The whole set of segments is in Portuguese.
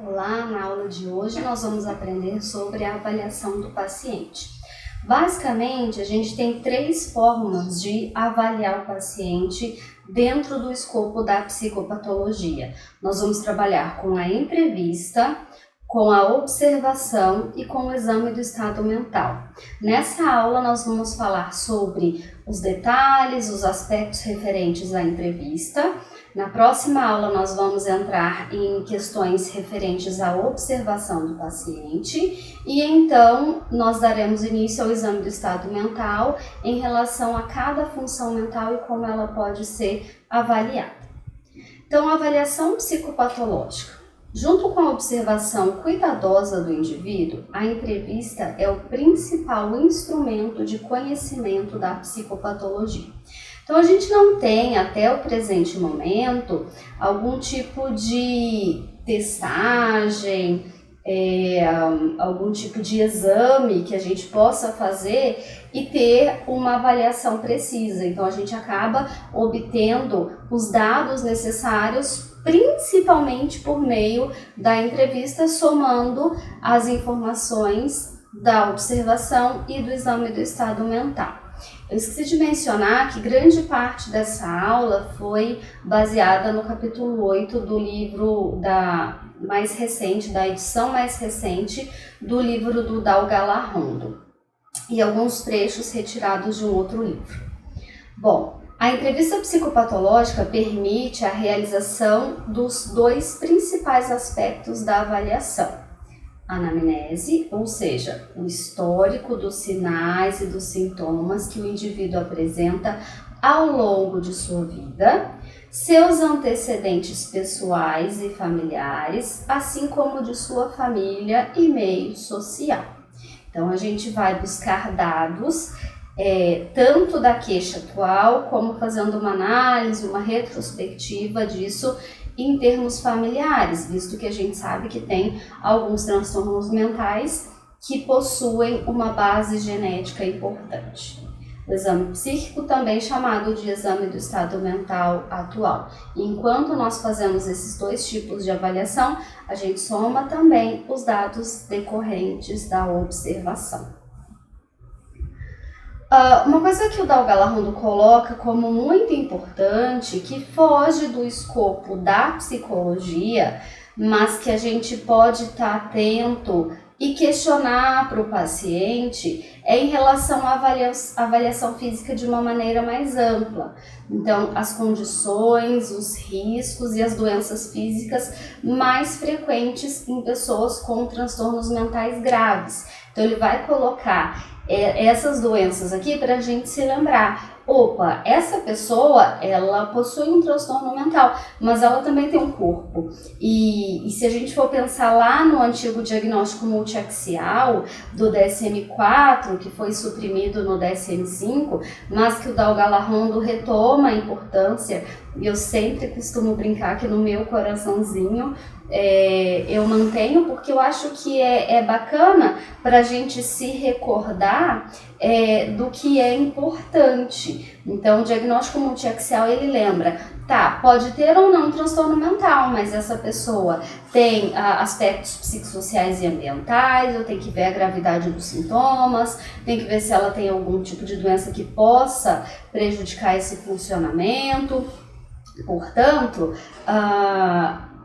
Olá, na aula de hoje nós vamos aprender sobre a avaliação do paciente. Basicamente, a gente tem 3 formas de avaliar o paciente dentro do escopo da psicopatologia. Nós vamos trabalhar com a entrevista, com a observação e com o exame do estado mental. Nessa aula nós vamos falar sobre os detalhes, os aspectos referentes à entrevista. Na próxima aula nós vamos entrar em questões referentes à observação do paciente e então nós daremos início ao exame do estado mental em relação a cada função mental e como ela pode ser avaliada. Então, a avaliação psicopatológica. Junto com a observação cuidadosa do indivíduo, a entrevista é o principal instrumento de conhecimento da psicopatologia. Então, a gente não tem, até o presente momento, algum tipo de testagem, algum tipo de exame que a gente possa fazer e ter uma avaliação precisa. Então, a gente acaba obtendo os dados necessários principalmente por meio da entrevista, somando as informações da observação e do exame do estado mental. Eu esqueci de mencionar que grande parte dessa aula foi baseada no capítulo 8 do livro da edição mais recente do livro do Dal Galarrondo e alguns trechos retirados de um outro livro. Bom, a entrevista psicopatológica permite a realização dos 2 principais aspectos da avaliação. A anamnese, ou seja, o histórico dos sinais e dos sintomas que o indivíduo apresenta ao longo de sua vida, seus antecedentes pessoais e familiares, assim como de sua família e meio social. Então, a gente vai buscar dados tanto da queixa atual, como fazendo uma análise, uma retrospectiva disso em termos familiares, visto que a gente sabe que tem alguns transtornos mentais que possuem uma base genética importante. O exame psíquico, também chamado de exame do estado mental atual. E enquanto nós fazemos esses 2 tipos de avaliação, a gente soma também os dados decorrentes da observação. Uma coisa que o Dal Galarrondo coloca como muito importante, que foge do escopo da psicologia, mas que a gente pode estar atento e questionar para o paciente, é em relação à avaliação física de uma maneira mais ampla. Então, as condições, os riscos e as doenças físicas mais frequentes em pessoas com transtornos mentais graves. Então, ele vai colocar essas doenças aqui para a gente se lembrar. Opa, essa pessoa, ela possui um transtorno mental, mas ela também tem um corpo. E se a gente for pensar lá no antigo diagnóstico multiaxial do DSM-4, que foi suprimido no DSM-5, mas que o Dal Galarrondo retoma a importância, e eu sempre costumo brincar que no meu coraçãozinho eu mantenho, porque eu acho que é bacana para a gente se recordar do que é importante. Então, o diagnóstico multiaxial, ele lembra, pode ter ou não um transtorno mental, mas essa pessoa tem aspectos psicossociais e ambientais, eu tenho que ver a gravidade dos sintomas, tem que ver se ela tem algum tipo de doença que possa prejudicar esse funcionamento. Portanto,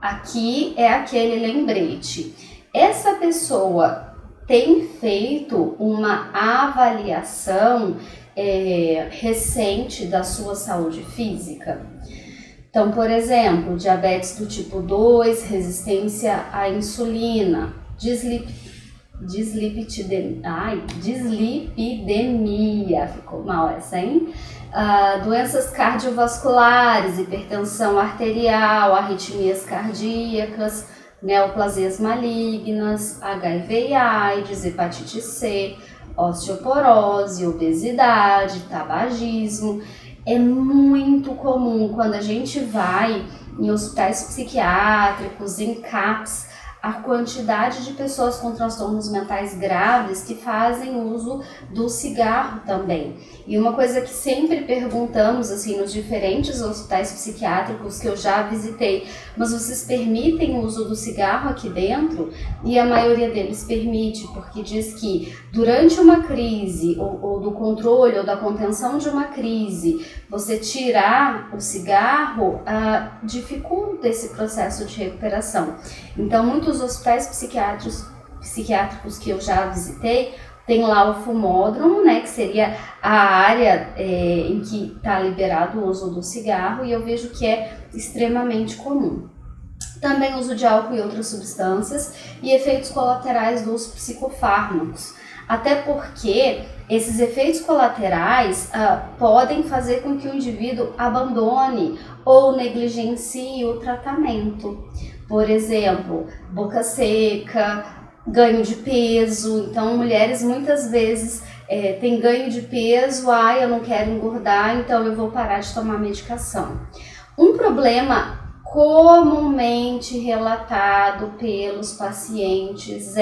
aqui é aquele lembrete. Essa pessoa tem feito uma avaliação recente da sua saúde física? Então, por exemplo, diabetes do tipo 2, resistência à insulina, dislipidemia, ficou mal essa, hein? Doenças cardiovasculares, hipertensão arterial, arritmias cardíacas, neoplasias malignas, HIV e AIDS, hepatite C, osteoporose, obesidade, tabagismo. É muito comum quando a gente vai em hospitais psiquiátricos, em CAPs, a quantidade de pessoas com transtornos mentais graves que fazem uso do cigarro também. E uma coisa que sempre perguntamos assim nos diferentes hospitais psiquiátricos que eu já visitei, mas vocês permitem o uso do cigarro aqui dentro? E a maioria deles permite, porque diz que durante uma crise ou do controle ou da contenção de uma crise, você tirar o cigarro dificulta esse processo de recuperação. Então, muitos hospitais psiquiátricos que eu já visitei, tem lá o fumódromo, né, que seria a área em que está liberado o uso do cigarro, e eu vejo que é extremamente comum. Também uso de álcool e outras substâncias e efeitos colaterais dos psicofármacos. Até porque esses efeitos colaterais podem fazer com que o indivíduo abandone ou negligencie o tratamento. Por exemplo, boca seca, ganho de peso. Então, mulheres muitas vezes têm ganho de peso, eu não quero engordar, então eu vou parar de tomar medicação. Um problema comumente relatado pelos pacientes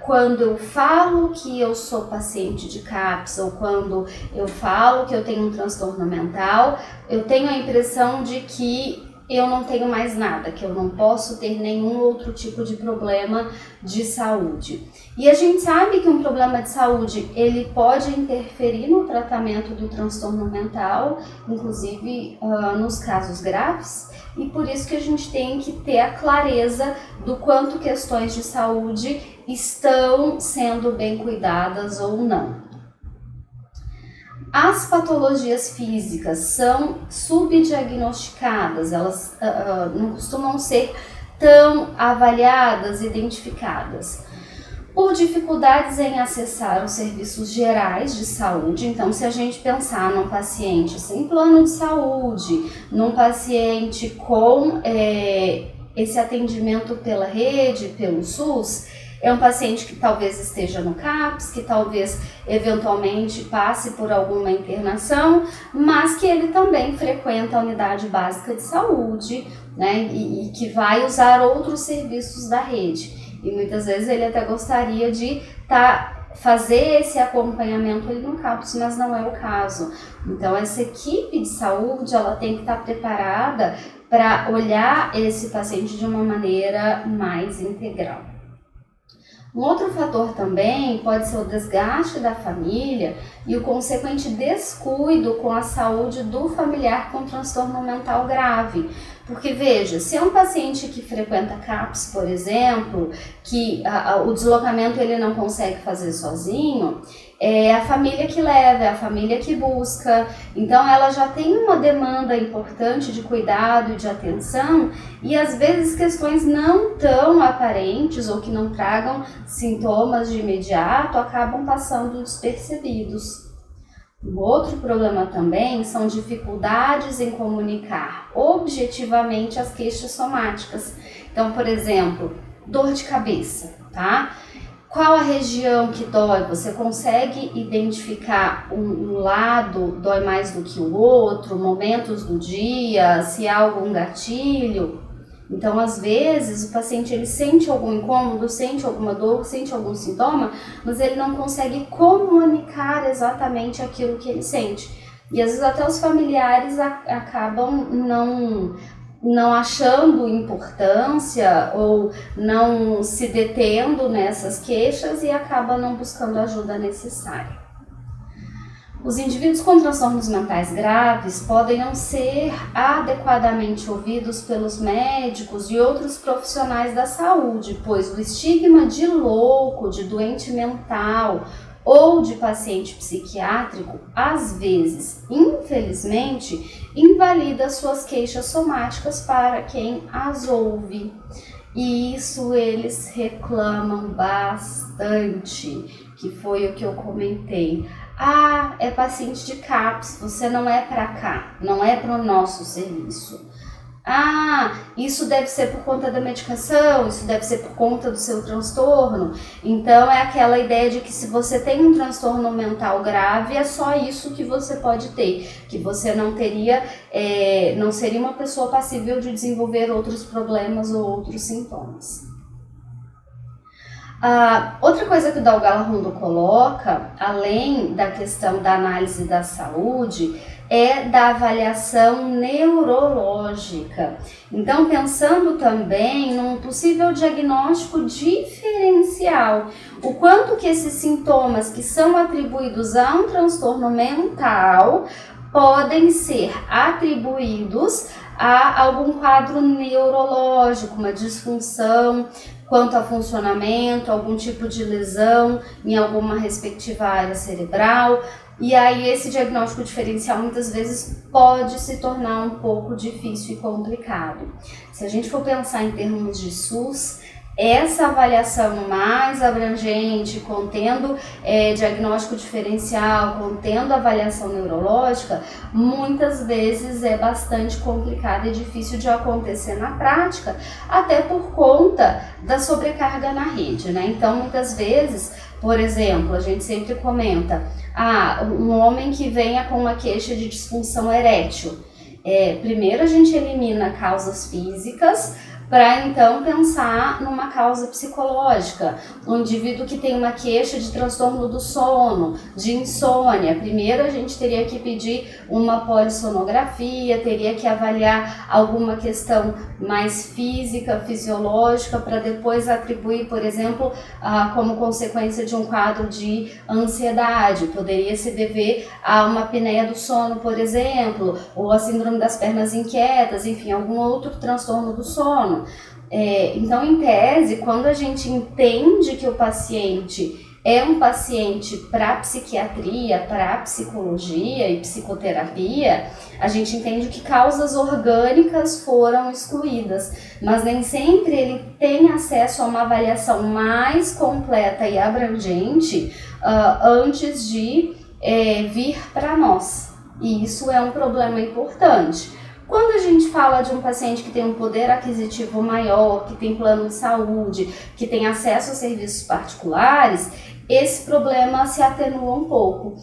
quando eu falo que eu sou paciente de CAPS ou quando eu falo que eu tenho um transtorno mental, eu tenho a impressão de que eu não tenho mais nada, que eu não posso ter nenhum outro tipo de problema de saúde. E a gente sabe que um problema de saúde, ele pode interferir no tratamento do transtorno mental, inclusive nos casos graves, e por isso que a gente tem que ter a clareza do quanto questões de saúde estão sendo bem cuidadas ou não. As patologias físicas são subdiagnosticadas, elas não costumam ser tão avaliadas, identificadas, por dificuldades em acessar os serviços gerais de saúde. Então, se a gente pensar num paciente sem plano de saúde, num paciente com esse atendimento pela rede, pelo SUS, é um paciente que talvez esteja no CAPS, que talvez eventualmente passe por alguma internação, mas que ele também frequenta a unidade básica de saúde, né, e que vai usar outros serviços da rede. E muitas vezes ele até gostaria de fazer esse acompanhamento ali no CAPS, mas não é o caso. Então, essa equipe de saúde, ela tem que estar preparada para olhar esse paciente de uma maneira mais integral. Um outro fator também pode ser o desgaste da família e o consequente descuido com a saúde do familiar com transtorno mental grave. Porque veja, se é um paciente que frequenta CAPS, por exemplo, que o deslocamento ele não consegue fazer sozinho, é a família que leva, é a família que busca. Então ela já tem uma demanda importante de cuidado e de atenção, e às vezes questões não tão aparentes ou que não tragam sintomas de imediato acabam passando despercebidos. Um outro problema também são dificuldades em comunicar objetivamente as queixas somáticas. Então, por exemplo, dor de cabeça, tá? Qual a região que dói? Você consegue identificar um lado dói mais do que o outro, momentos do dia, se há algum gatilho? Então, às vezes, o paciente ele sente algum incômodo, sente alguma dor, sente algum sintoma, mas ele não consegue comunicar exatamente aquilo que ele sente. E às vezes até os familiares acabam não achando importância ou não se detendo nessas queixas e acaba não buscando a ajuda necessária. Os indivíduos com transtornos mentais graves podem não ser adequadamente ouvidos pelos médicos e outros profissionais da saúde, pois o estigma de louco, de doente mental ou de paciente psiquiátrico, às vezes, infelizmente, invalida suas queixas somáticas para quem as ouve. E isso eles reclamam bastante, que foi o que eu comentei. É paciente de CAPS, você não é para cá, não é para o nosso serviço. Isso deve ser por conta da medicação, isso deve ser por conta do seu transtorno. Então é aquela ideia de que se você tem um transtorno mental grave, é só isso que você pode ter, que você não seria uma pessoa passível de desenvolver outros problemas ou outros sintomas. Outra coisa que o Dalgala Rondo coloca, além da questão da análise da saúde, é da avaliação neurológica. Então, pensando também num possível diagnóstico diferencial, o quanto que esses sintomas que são atribuídos a um transtorno mental podem ser atribuídos a algum quadro neurológico, uma disfunção quanto a funcionamento, algum tipo de lesão em alguma respectiva área cerebral. E aí esse diagnóstico diferencial muitas vezes pode se tornar um pouco difícil e complicado. Se a gente for pensar em termos de SUS, essa avaliação mais abrangente, contendo diagnóstico diferencial, contendo avaliação neurológica, muitas vezes é bastante complicada e difícil de acontecer na prática, até por conta da sobrecarga na rede, né? Então, muitas vezes, por exemplo, a gente sempre comenta, um homem que venha com uma queixa de disfunção erétil, primeiro a gente elimina causas físicas, para então pensar numa causa psicológica. Um indivíduo que tem uma queixa de transtorno do sono, de insônia, primeiro a gente teria que pedir uma polissonografia, teria que avaliar alguma questão mais física, fisiológica, para depois atribuir, por exemplo, como consequência de um quadro de ansiedade. Poderia se dever a uma apneia do sono, por exemplo, ou a síndrome das pernas inquietas, enfim, algum outro transtorno do sono. Então, em tese, quando a gente entende que o paciente é um paciente para psiquiatria, para psicologia e psicoterapia, a gente entende que causas orgânicas foram excluídas, mas nem sempre ele tem acesso a uma avaliação mais completa e abrangente antes de vir para nós. E isso é um problema importante. Quando a gente fala de um paciente que tem um poder aquisitivo maior, que tem plano de saúde, que tem acesso a serviços particulares, esse problema se atenua um pouco.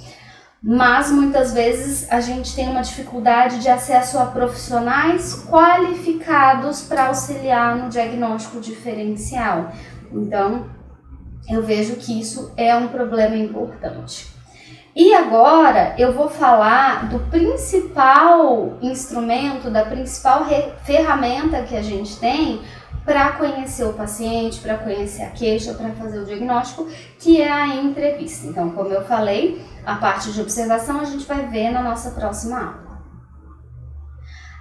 Mas muitas vezes a gente tem uma dificuldade de acesso a profissionais qualificados para auxiliar no diagnóstico diferencial. Então, eu vejo que isso é um problema importante. E agora eu vou falar do principal instrumento, da principal ferramenta que a gente tem para conhecer o paciente, para conhecer a queixa, para fazer o diagnóstico, que é a entrevista. Então, como eu falei, a parte de observação a gente vai ver na nossa próxima aula.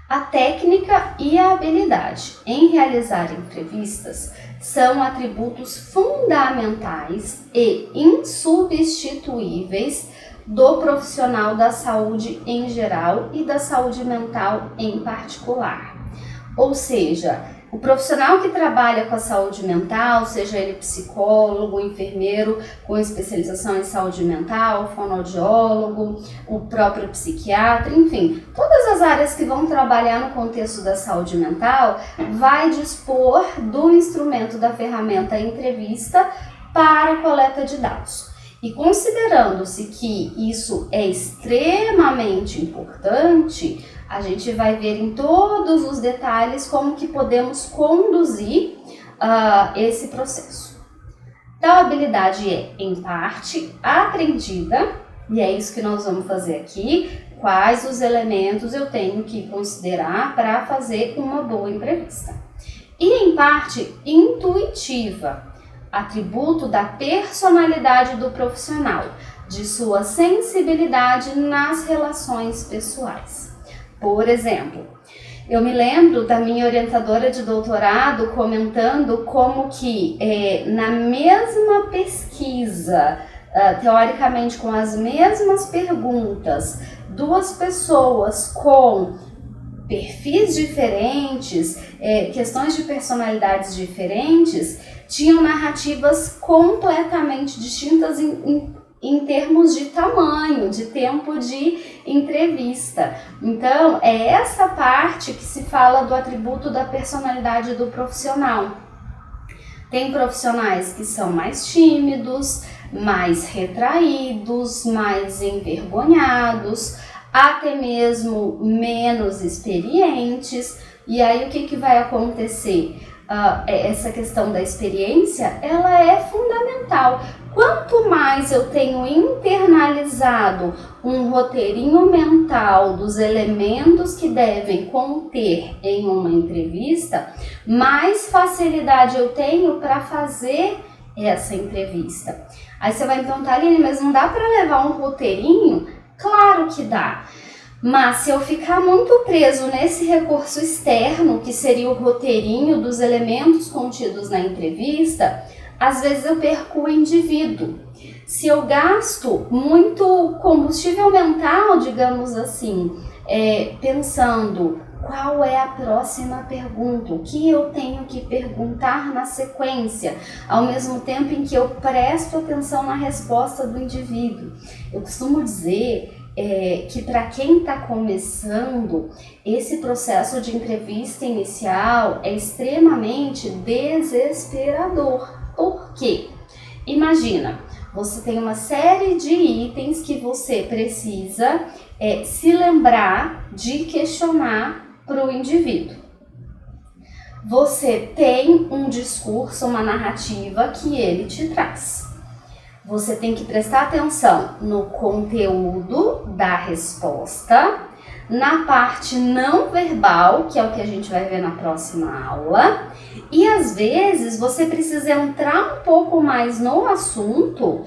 A técnica e a habilidade em realizar entrevistas são atributos fundamentais e insubstituíveis do profissional da saúde em geral e da saúde mental em particular. Ou seja, o profissional que trabalha com a saúde mental, seja ele psicólogo, enfermeiro com especialização em saúde mental, fonoaudiólogo, o próprio psiquiatra, enfim, todas as áreas que vão trabalhar no contexto da saúde mental, vai dispor do instrumento da ferramenta entrevista para a coleta de dados. E considerando-se que isso é extremamente importante, a gente vai ver em todos os detalhes como que podemos conduzir esse processo. Tal habilidade é, em parte, aprendida, e é isso que nós vamos fazer aqui, quais os elementos eu tenho que considerar para fazer uma boa entrevista. E, em parte, intuitiva, atributo da personalidade do profissional, de sua sensibilidade nas relações pessoais. Por exemplo, eu me lembro da minha orientadora de doutorado comentando como que na mesma pesquisa, teoricamente com as mesmas perguntas, duas pessoas com perfis diferentes, questões de personalidades diferentes, tinham narrativas completamente distintas em em termos de tamanho, de tempo de entrevista. Então, é essa parte que se fala do atributo da personalidade do profissional. Tem profissionais que são mais tímidos, mais retraídos, mais envergonhados, até mesmo menos experientes. E aí o que vai acontecer? Essa questão da experiência, ela é fundamental. Quanto mais eu tenho internalizado um roteirinho mental dos elementos que devem conter em uma entrevista, mais facilidade eu tenho para fazer essa entrevista. Aí você vai me perguntar, Aline, mas não dá para levar um roteirinho? Claro que dá. Mas se eu ficar muito preso nesse recurso externo, que seria o roteirinho dos elementos contidos na entrevista, às vezes eu perco o indivíduo. Se eu gasto muito combustível mental, digamos assim, pensando qual é a próxima pergunta, o que eu tenho que perguntar na sequência, ao mesmo tempo em que eu presto atenção na resposta do indivíduo. Eu costumo dizer que para quem está começando, esse processo de entrevista inicial é extremamente desesperador. Por quê? Imagina, você tem uma série de itens que você precisa se lembrar de questionar para o indivíduo. Você tem um discurso, uma narrativa que ele te traz. Você tem que prestar atenção no conteúdo da resposta, na parte não verbal, que é o que a gente vai ver na próxima aula, e às vezes você precisa entrar um pouco mais no assunto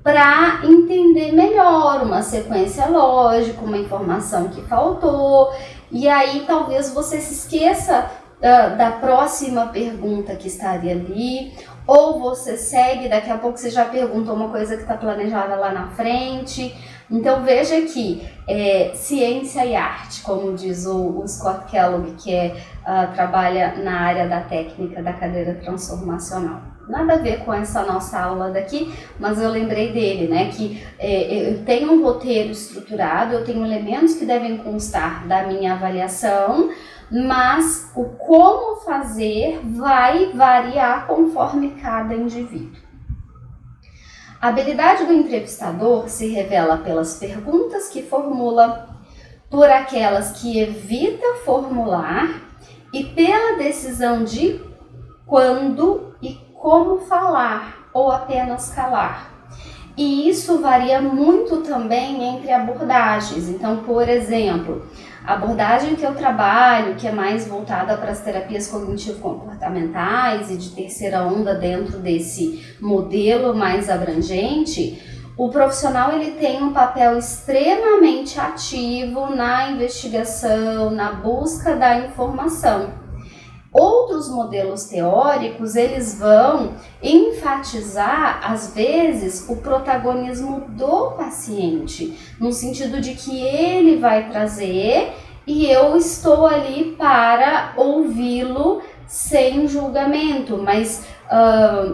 para entender melhor uma sequência lógica, uma informação que faltou, e aí talvez você se esqueça da próxima pergunta que estaria ali, ou você segue, daqui a pouco você já perguntou uma coisa que está planejada lá na frente. Então veja que ciência e arte, como diz o Scott Kellogg, que trabalha na área da técnica da cadeira transformacional. Nada a ver com essa nossa aula daqui, mas eu lembrei dele, né? Que eu tenho um roteiro estruturado, eu tenho elementos que devem constar da minha avaliação, mas o como fazer vai variar conforme cada indivíduo. A habilidade do entrevistador se revela pelas perguntas que formula, por aquelas que evita formular e pela decisão de quando e como falar ou apenas calar. E isso varia muito também entre abordagens. Então, por exemplo, a abordagem que eu trabalho, que é mais voltada para as terapias cognitivo-comportamentais e de terceira onda dentro desse modelo mais abrangente, o profissional ele tem um papel extremamente ativo na investigação, na busca da informação. Outros modelos teóricos, eles vão enfatizar, às vezes, o protagonismo do paciente, no sentido de que ele vai trazer e eu estou ali para ouvi-lo sem julgamento, mas,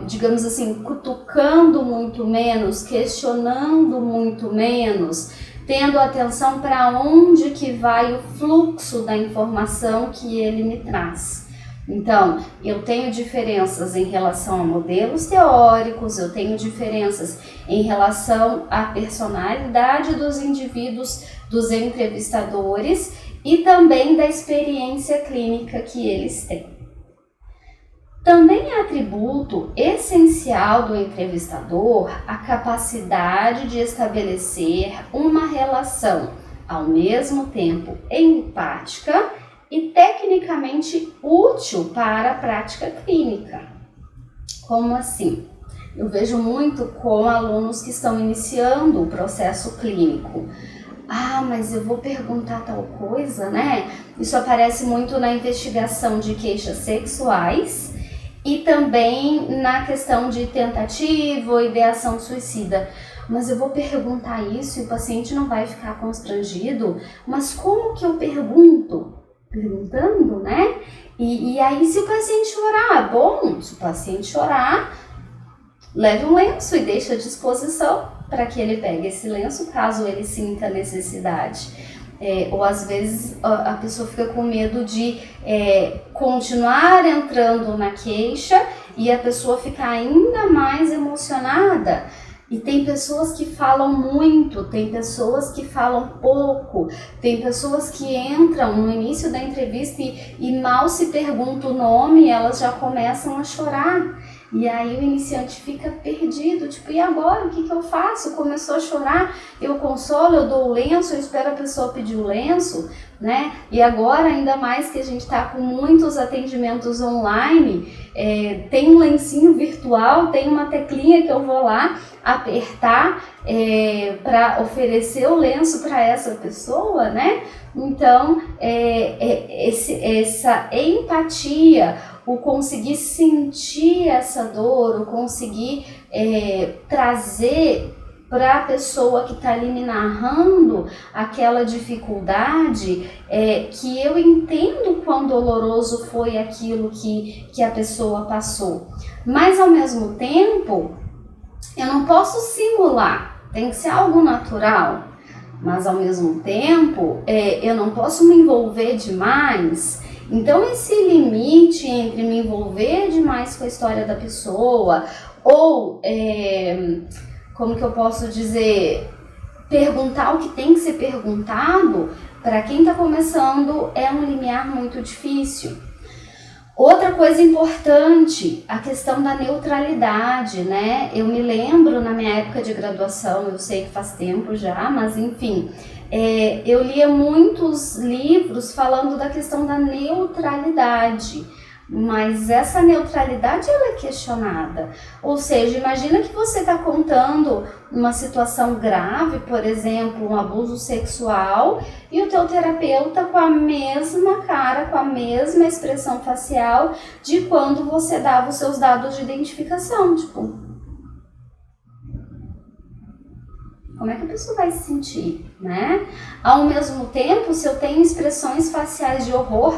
digamos assim, cutucando muito menos, questionando muito menos, tendo atenção para onde que vai o fluxo da informação que ele me traz. Então, eu tenho diferenças em relação a modelos teóricos, eu tenho diferenças em relação à personalidade dos indivíduos, dos entrevistadores e também da experiência clínica que eles têm. Também é atributo essencial do entrevistador a capacidade de estabelecer uma relação ao mesmo tempo empática e tecnicamente útil para a prática clínica. Como assim? Eu vejo muito com alunos que estão iniciando o processo clínico. Mas eu vou perguntar tal coisa, né? Isso aparece muito na investigação de queixas sexuais e também na questão de tentativa ou ideação suicida. Mas eu vou perguntar isso e o paciente não vai ficar constrangido? Mas como que eu pergunto? Perguntando, né? E aí se o paciente chorar, bom, se o paciente chorar, leve um lenço e deixe à disposição para que ele pegue esse lenço, caso ele sinta necessidade. Ou às vezes a pessoa fica com medo de continuar entrando na queixa e a pessoa ficar ainda mais emocionada. E tem pessoas que falam muito, tem pessoas que falam pouco, tem pessoas que entram no início da entrevista e mal se pergunta o nome, elas já começam a chorar. E aí o iniciante fica perdido, tipo, e agora? O que eu faço? Começou a chorar, eu consolo, eu dou o lenço, eu espero a pessoa pedir o lenço, né? E agora, ainda mais que a gente está com muitos atendimentos online, tem um lencinho virtual, tem uma teclinha que eu vou lá apertar para oferecer o lenço para essa pessoa, né? Então, essa empatia, o conseguir sentir essa dor, o conseguir trazer para a pessoa que está ali me narrando aquela dificuldade, que eu entendo quão doloroso foi aquilo que a pessoa passou. Mas ao mesmo tempo, eu não posso simular, tem que ser algo natural. Mas ao mesmo tempo, eu não posso me envolver demais. Então esse limite entre me envolver demais com a história da pessoa ou, como que eu posso dizer, perguntar o que tem que ser perguntado, para quem está começando é um limiar muito difícil. Outra coisa importante, a questão da neutralidade, né? Eu me lembro na minha época de graduação, eu sei que faz tempo já, mas enfim, eu lia muitos livros falando da questão da neutralidade, mas essa neutralidade ela é questionada. Ou seja, imagina que você está contando uma situação grave, por exemplo, um abuso sexual, e o teu terapeuta com a mesma cara, com a mesma expressão facial de quando você dava os seus dados de identificação, tipo, como é que a pessoa vai se sentir, né? Ao mesmo tempo, se eu tenho expressões faciais de horror,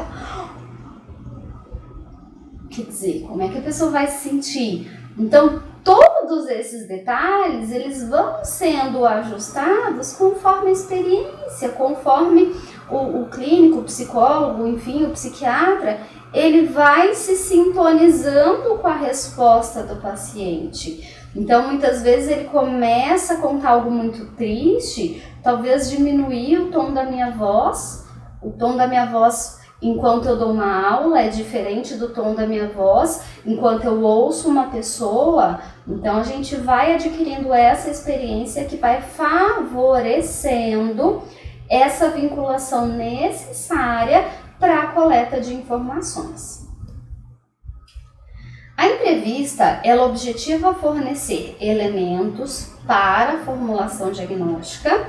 quer dizer, como é que a pessoa vai se sentir? Então, todos esses detalhes, eles vão sendo ajustados conforme a experiência, conforme o clínico, o psicólogo, enfim, o psiquiatra, ele vai se sintonizando com a resposta do paciente. Então, muitas vezes ele começa a contar algo muito triste, talvez diminuir o tom da minha voz. O tom da minha voz enquanto eu dou uma aula é diferente do tom da minha voz enquanto eu ouço uma pessoa. Então, a gente vai adquirindo essa experiência que vai favorecendo essa vinculação necessária para a coleta de informações. A entrevista, ela objetiva fornecer elementos para a formulação diagnóstica,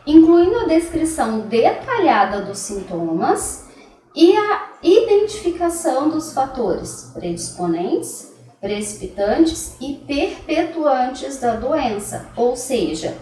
incluindo a descrição detalhada dos sintomas e a identificação dos fatores predisponentes, precipitantes e perpetuantes da doença. Ou seja,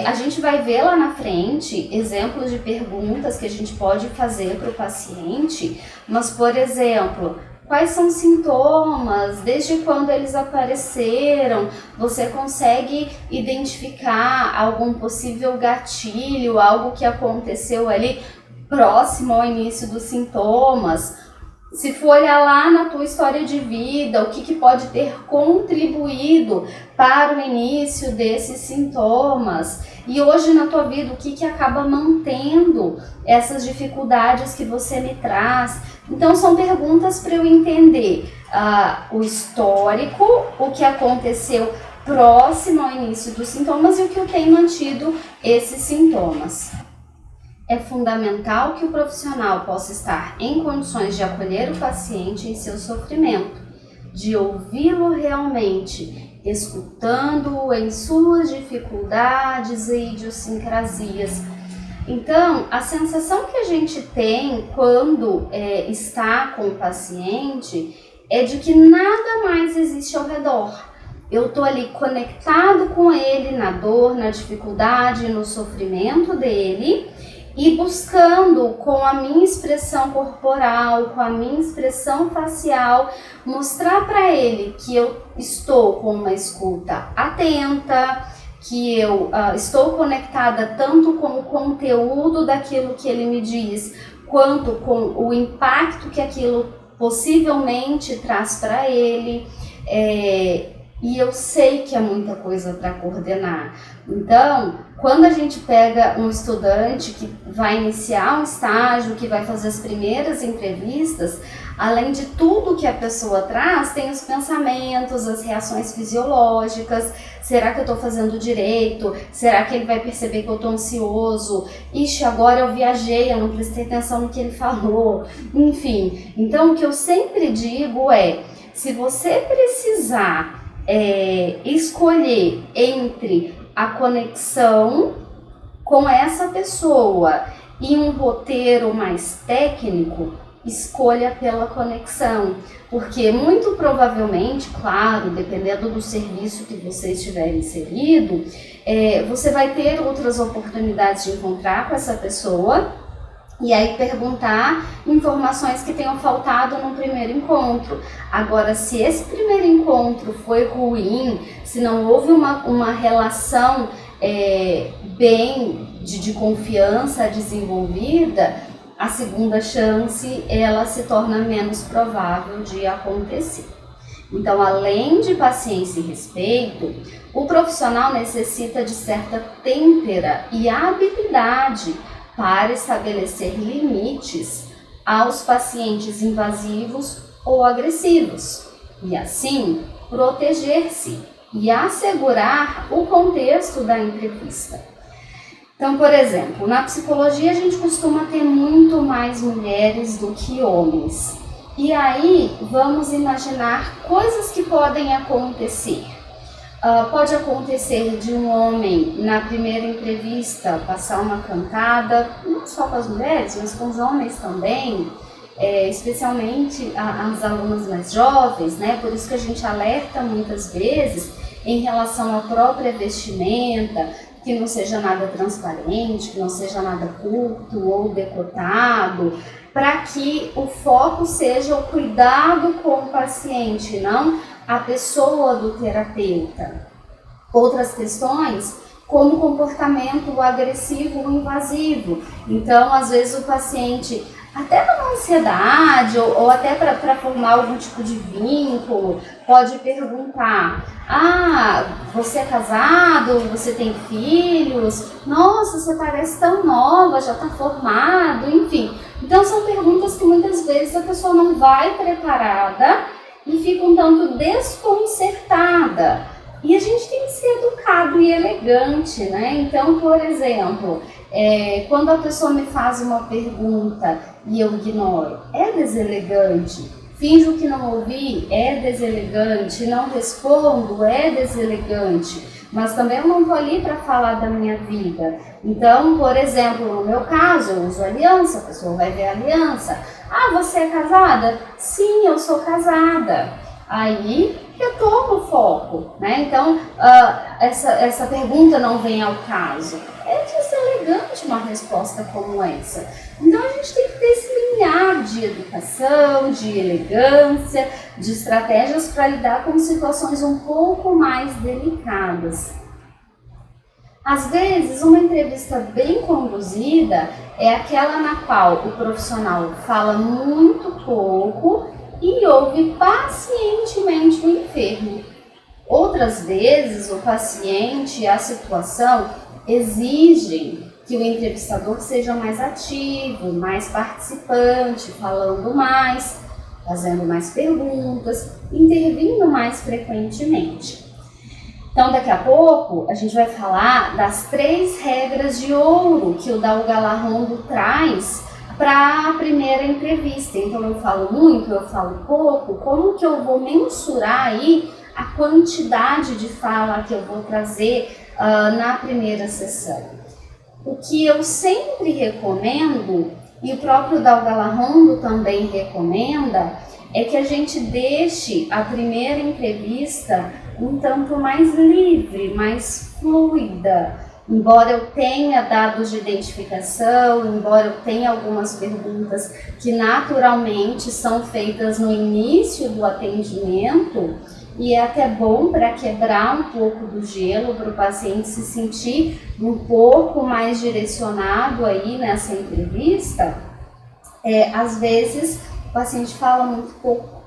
a gente vai ver lá na frente exemplos de perguntas que a gente pode fazer para o paciente, mas, por exemplo, quais são os sintomas? Desde quando eles apareceram? Você consegue identificar algum possível gatilho, algo que aconteceu ali próximo ao início dos sintomas? Se for olhar lá na tua história de vida, o que pode ter contribuído para o início desses sintomas? E hoje na tua vida, o que acaba mantendo essas dificuldades que você me traz? Então, são perguntas para eu entender o histórico, o que aconteceu próximo ao início dos sintomas e o que eu tenho mantido esses sintomas. É fundamental que o profissional possa estar em condições de acolher o paciente em seu sofrimento, de ouvi-lo realmente, escutando-o em suas dificuldades e idiosincrasias. Então, a sensação que a gente tem quando está com o paciente é de que nada mais existe ao redor. Eu estou ali conectado com ele na dor, na dificuldade, no sofrimento dele e buscando com a minha expressão corporal, com a minha expressão facial, mostrar para ele que eu estou com uma escuta atenta, que eu estou conectada tanto com o conteúdo daquilo que ele me diz, quanto com o impacto que aquilo possivelmente traz para ele, e eu sei que é muita coisa para coordenar. Então, quando a gente pega um estudante que vai iniciar um estágio, que vai fazer as primeiras entrevistas, além de tudo que a pessoa traz, tem os pensamentos, as reações fisiológicas. Será que eu estou fazendo direito? Será que ele vai perceber que eu estou ansioso? Ixi, agora eu viajei, eu não prestei atenção no que ele falou. Enfim, então o que eu sempre digo é, se você precisar escolher entre a conexão com essa pessoa e um roteiro mais técnico, escolha pela conexão, porque muito provavelmente, claro, dependendo do serviço que você estiver inserido, você vai ter outras oportunidades de encontrar com essa pessoa e aí perguntar informações que tenham faltado no primeiro encontro. Agora, se esse primeiro encontro foi ruim, se não houve uma relação bem de confiança desenvolvida, a segunda chance ela se torna menos provável de acontecer. Então, além de paciência e respeito, o profissional necessita de certa têmpera e habilidade para estabelecer limites aos pacientes invasivos ou agressivos e, assim, proteger-se e assegurar o contexto da entrevista. Então, por exemplo, na psicologia a gente costuma ter muito mais mulheres do que homens. E aí, vamos imaginar coisas que podem acontecer. Pode acontecer de um homem, na primeira entrevista, passar uma cantada, não só com as mulheres, mas com os homens também, especialmente as alunas mais jovens, né? Por isso que a gente alerta muitas vezes em relação à própria vestimenta, que não seja nada transparente, que não seja nada curto ou decotado, para que o foco seja o cuidado com o paciente, não a pessoa do terapeuta. Outras questões, como comportamento agressivo ou invasivo. Então, às vezes o paciente, até numa ansiedade ou até para formar algum tipo de vínculo, pode perguntar: você é casado? Você tem filhos? Nossa, você parece tão nova, já está formado, enfim. Então, são perguntas que muitas vezes a pessoa não vai preparada e fica um tanto desconcertada. E a gente tem que ser educado e elegante, né? Então, por exemplo, quando a pessoa me faz uma pergunta e eu ignoro, é deselegante. Finjo que não ouvi, é deselegante. Não respondo, é deselegante. Mas também eu não estou ali para falar da minha vida. Então, por exemplo, no meu caso, eu uso aliança, a pessoa vai ver a aliança. Você é casada? Sim, eu sou casada. Aí retomo o foco, né? Então, essa pergunta não vem ao caso. É deselegante uma resposta como essa. Então, a gente tem que ter esse limiar de educação, de elegância, de estratégias para lidar com situações um pouco mais delicadas. Às vezes, uma entrevista bem conduzida é aquela na qual o profissional fala muito pouco e ouve pacientemente o enfermo. Outras vezes, o paciente e a situação exigem que o entrevistador seja mais ativo, mais participante, falando mais, fazendo mais perguntas, intervindo mais frequentemente. Então, daqui a pouco, a gente vai falar das 3 regras de ouro que o Dal Galarrondo traz para a primeira entrevista. Então, eu falo muito, eu falo pouco, como que eu vou mensurar aí a quantidade de fala que eu vou trazer na primeira sessão? O que eu sempre recomendo, e o próprio Dal Galarrondo também recomenda, é que a gente deixe a primeira entrevista um tanto mais livre, mais fluida. Embora eu tenha dados de identificação, embora eu tenha algumas perguntas que naturalmente são feitas no início do atendimento, e é até bom para quebrar um pouco do gelo, para o paciente se sentir um pouco mais direcionado aí nessa entrevista. Às vezes o paciente fala muito pouco.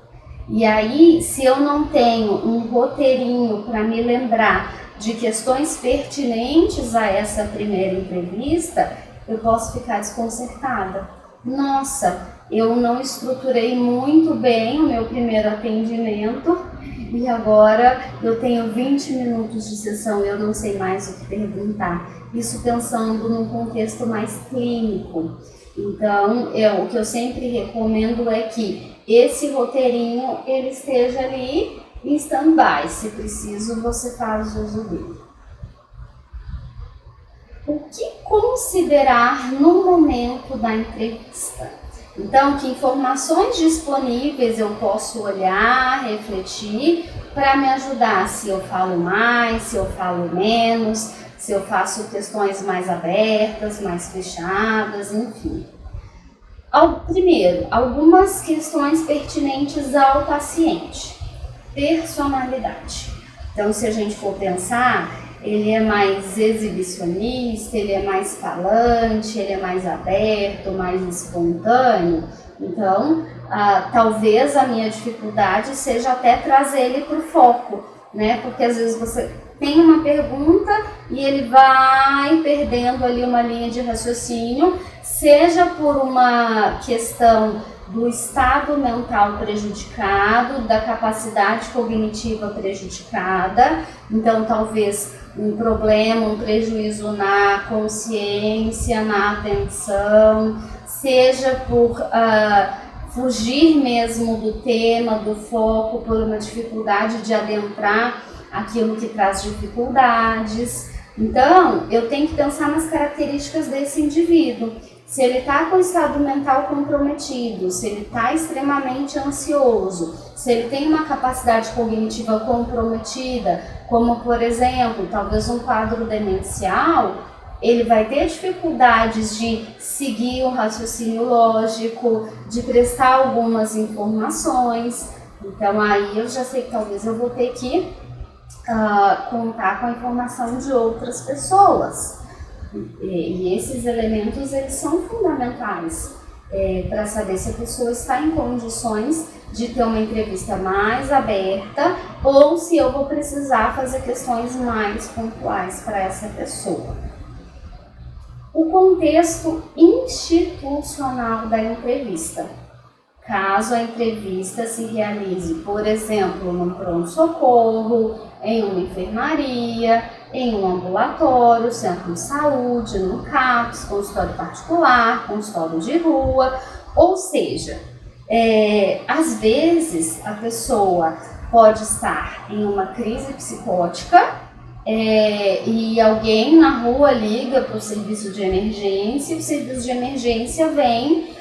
E aí, se eu não tenho um roteirinho para me lembrar de questões pertinentes a essa primeira entrevista, eu posso ficar desconcertada. Nossa, eu não estruturei muito bem o meu primeiro atendimento e agora eu tenho 20 minutos de sessão e eu não sei mais o que perguntar. Isso pensando num contexto mais clínico. Então, o que eu sempre recomendo é que esse roteirinho ele esteja ali em stand-by. Se preciso, você faz uso dele. O que considerar no momento da entrevista? Então, que informações disponíveis eu posso olhar, refletir, para me ajudar se eu falo mais, se eu falo menos, se eu faço questões mais abertas, mais fechadas, enfim. Primeiro, algumas questões pertinentes ao paciente. Personalidade. Então, se a gente for pensar, ele é mais exibicionista, ele é mais falante, ele é mais aberto, mais espontâneo. Então, talvez a minha dificuldade seja até trazer ele para o foco, né? Porque às vezes você tem uma pergunta e ele vai perdendo ali uma linha de raciocínio, seja por uma questão do estado mental prejudicado, da capacidade cognitiva prejudicada, então talvez um problema, um prejuízo na consciência, na atenção, seja por fugir mesmo do tema, do foco, por uma dificuldade de adentrar aquilo que traz dificuldades. Então, eu tenho que pensar nas características desse indivíduo. Se ele está com o estado mental comprometido, se ele está extremamente ansioso, se ele tem uma capacidade cognitiva comprometida, como por exemplo, talvez um quadro demencial, ele vai ter dificuldades de seguir o raciocínio lógico, de prestar algumas informações. Então aí eu já sei que talvez eu vou ter que contar com a informação de outras pessoas. E esses elementos eles são fundamentais para saber se a pessoa está em condições de ter uma entrevista mais aberta ou se eu vou precisar fazer questões mais pontuais para essa pessoa. O contexto institucional da entrevista. Caso a entrevista se realize, por exemplo, num pronto-socorro, em uma enfermaria, em um ambulatório, centro de saúde, no CAPS, consultório particular, consultório de rua, ou seja, às vezes a pessoa pode estar em uma crise psicótica e alguém na rua liga para o serviço de emergência e o serviço de emergência vem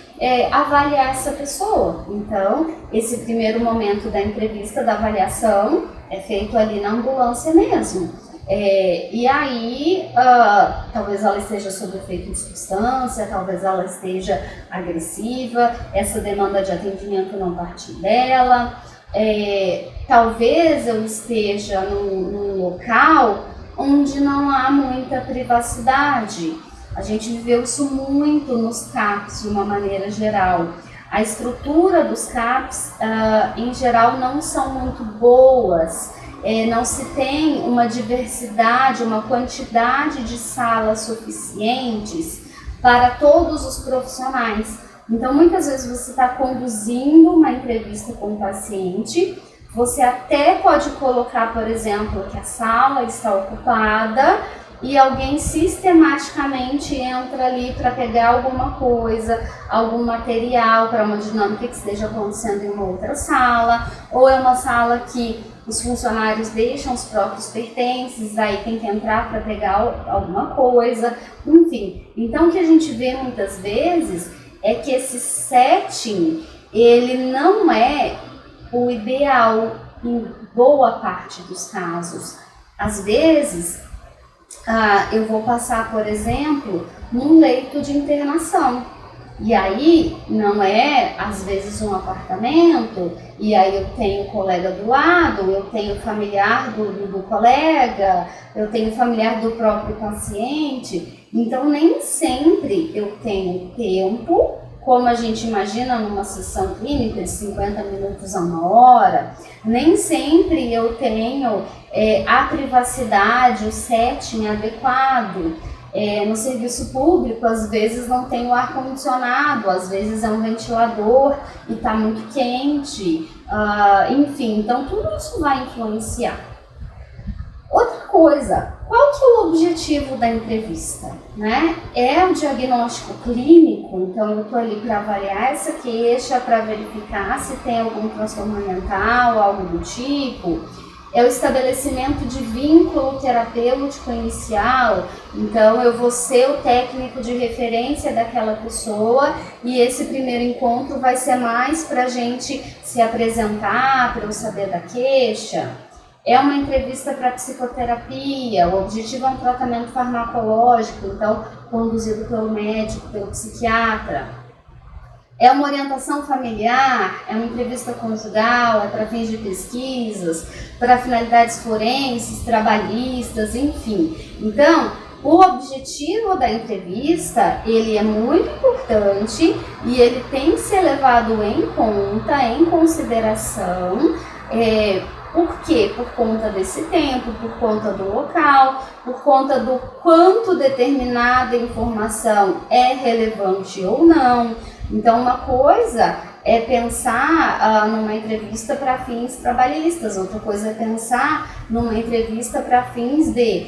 avaliar essa pessoa. Então, esse primeiro momento da entrevista, da avaliação, é feito ali na ambulância mesmo. E aí, talvez ela esteja sob efeito de substância, talvez ela esteja agressiva, essa demanda de atendimento não partir dela. Talvez eu esteja num local onde não há muita privacidade. A gente viveu isso muito nos CAPs de uma maneira geral. A estrutura dos CAPs, em geral, não são muito boas. Não se tem uma diversidade, uma quantidade de salas suficientes para todos os profissionais. Então, muitas vezes você está conduzindo uma entrevista com o paciente, você até pode colocar, por exemplo, que a sala está ocupada e alguém sistematicamente entra ali para pegar alguma coisa, algum material para uma dinâmica que esteja acontecendo em uma outra sala, ou é uma sala que os funcionários deixam os próprios pertences, aí tem que entrar para pegar alguma coisa, enfim. Então o que a gente vê muitas vezes é que esse setting, ele não é o ideal em boa parte dos casos. Às vezes, eu vou passar, por exemplo, num leito de internação. E aí não é às vezes um apartamento, e aí eu tenho colega do lado, eu tenho familiar do colega, eu tenho familiar do próprio paciente, então nem sempre eu tenho tempo, como a gente imagina numa sessão clínica de 50 minutos a 1 hora, nem sempre eu tenho a privacidade, o setting adequado. No serviço público, às vezes não tem o ar-condicionado, às vezes é um ventilador e está muito quente, enfim, então tudo isso vai influenciar. Outra coisa, qual que é o objetivo da entrevista? Né? É o diagnóstico clínico, então eu estou ali para avaliar essa queixa, para verificar se tem algum transtorno mental, algo do tipo. É o estabelecimento de vínculo terapêutico inicial, então eu vou ser o técnico de referência daquela pessoa e esse primeiro encontro vai ser mais para a gente se apresentar, para eu saber da queixa. É uma entrevista para psicoterapia, o objetivo é um tratamento farmacológico, então conduzido pelo médico, pelo psiquiatra. É uma orientação familiar, é uma entrevista conjugal, é para fins de pesquisas, para finalidades forenses, trabalhistas, enfim. Então, o objetivo da entrevista, ele é muito importante e ele tem que ser levado em conta, em consideração. Por quê? Por conta desse tempo, por conta do local, por conta do quanto determinada informação é relevante ou não. Então, uma coisa é pensar numa entrevista para fins trabalhistas, outra coisa é pensar numa entrevista para fins de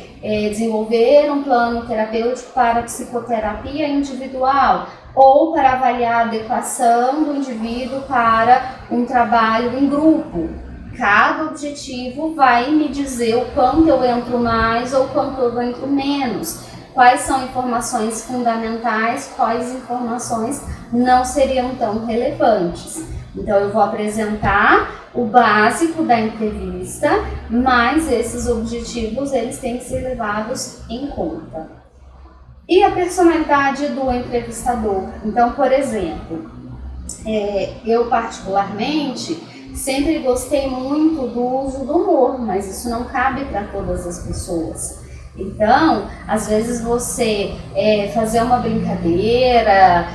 desenvolver um plano terapêutico para psicoterapia individual ou para avaliar a adequação do indivíduo para um trabalho em grupo. Cada objetivo vai me dizer o quanto eu entro mais ou quanto eu entro menos. Quais são informações fundamentais, quais informações não seriam tão relevantes. Então eu vou apresentar o básico da entrevista, mas esses objetivos eles têm que ser levados em conta. E a personalidade do entrevistador? Então, por exemplo, eu particularmente sempre gostei muito do uso do humor, mas isso não cabe para todas as pessoas. Então, às vezes você fazer uma brincadeira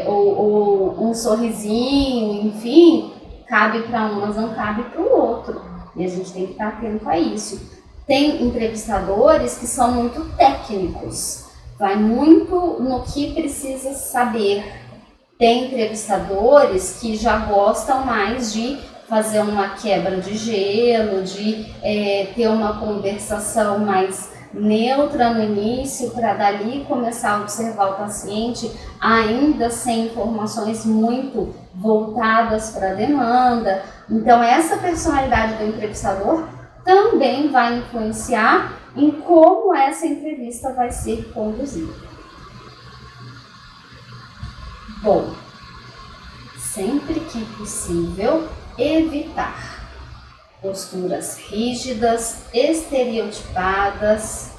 ou um sorrisinho, enfim, cabe para um, mas não cabe para o outro. E a gente tem que estar atento a isso. Tem entrevistadores que são muito técnicos, vai muito no que precisa saber. Tem entrevistadores que já gostam mais de fazer uma quebra de gelo, de ter uma conversação mais neutra no início, para dali começar a observar o paciente, ainda sem informações muito voltadas para a demanda. Então, essa personalidade do entrevistador também vai influenciar em como essa entrevista vai ser conduzida. Bom, sempre que possível, evitar posturas rígidas, estereotipadas,